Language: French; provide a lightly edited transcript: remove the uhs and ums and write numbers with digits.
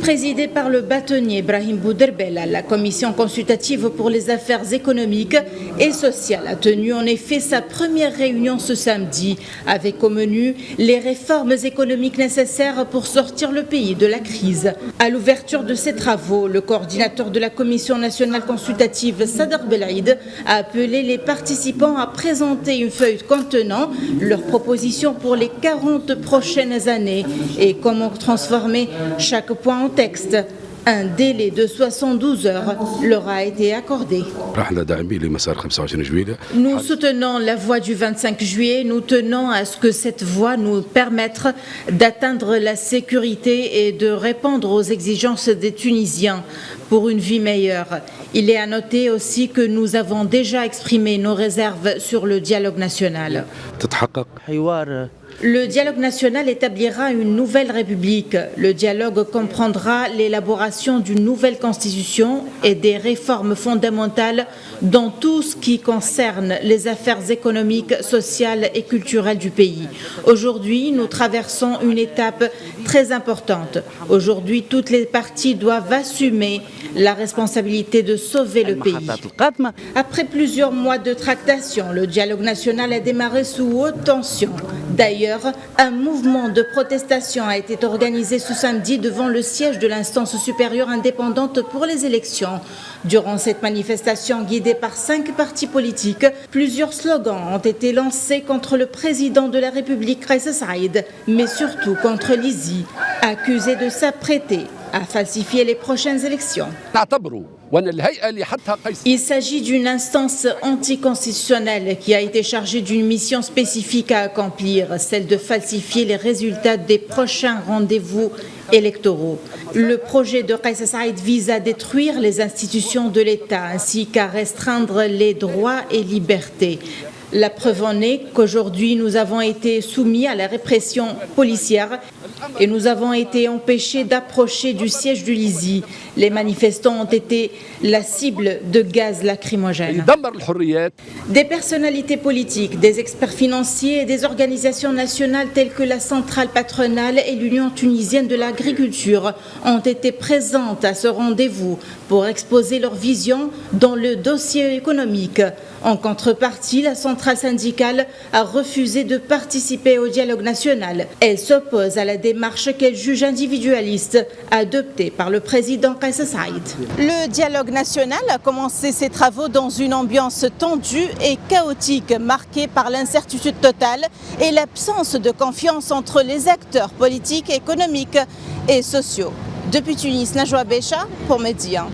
Présidée par le bâtonnier Brahim Bouderbella, la commission consultative pour les affaires économiques et sociales a tenu en effet sa première réunion ce samedi, avec au menu les réformes économiques nécessaires pour sortir le pays de la crise. À l'ouverture de ces travaux, le coordinateur de la commission nationale consultative, Sadr Belaïd, a appelé les participants à présenter une feuille contenant leurs propositions pour les 40 prochaines années et comment transformer chaque point en texte. Un délai de 72 heures leur a été accordé. Nous soutenons la voie du 25 juillet. Nous tenons à ce que cette voie nous permette d'atteindre la sécurité et de répondre aux exigences des Tunisiens pour une vie meilleure. Il est à noter aussi que nous avons déjà exprimé nos réserves sur le dialogue national. Le dialogue national établira une nouvelle république. Le dialogue comprendra l'élaboration d'une nouvelle constitution et des réformes fondamentales dans tout ce qui concerne les affaires économiques, sociales et culturelles du pays. Aujourd'hui, nous traversons une étape très importante. Aujourd'hui, toutes les parties doivent assumer la responsabilité de sauver le pays. Après plusieurs mois de tractation, le dialogue national a démarré sous haute tension. D'ailleurs, un mouvement de protestation a été organisé ce samedi devant le siège de l'instance supérieure indépendante pour les élections. Durant cette manifestation guidée par 5 partis politiques, plusieurs slogans ont été lancés contre le président de la République, Kais Saïed, mais surtout contre l'ISI, accusé de s'apprêter à falsifier les prochaines élections. Il s'agit d'une instance anticonstitutionnelle qui a été chargée d'une mission spécifique à accomplir, celle de falsifier les résultats des prochains rendez-vous électoraux. Le projet de Kais Saïed vise à détruire les institutions de l'État ainsi qu'à restreindre les droits et libertés. La preuve en est qu'aujourd'hui, nous avons été soumis à la répression policière et nous avons été empêchés d'approcher du siège du LISI. Les manifestants ont été la cible de gaz lacrymogène. Des personnalités politiques, des experts financiers et des organisations nationales telles que la centrale patronale et l'Union tunisienne de l'agriculture ont été présentes à ce rendez-vous pour exposer leur vision dans le dossier économique. En contrepartie, la centrale syndicale a refusé de participer au dialogue national. Elle s'oppose à la démarche qu'elle juge individualiste adoptée par le président Kais Saïed. Le dialogue national a commencé ses travaux dans une ambiance tendue et chaotique, marquée par l'incertitude totale et l'absence de confiance entre les acteurs politiques, économiques et sociaux. Depuis Tunis, Najwa Becha pour Média.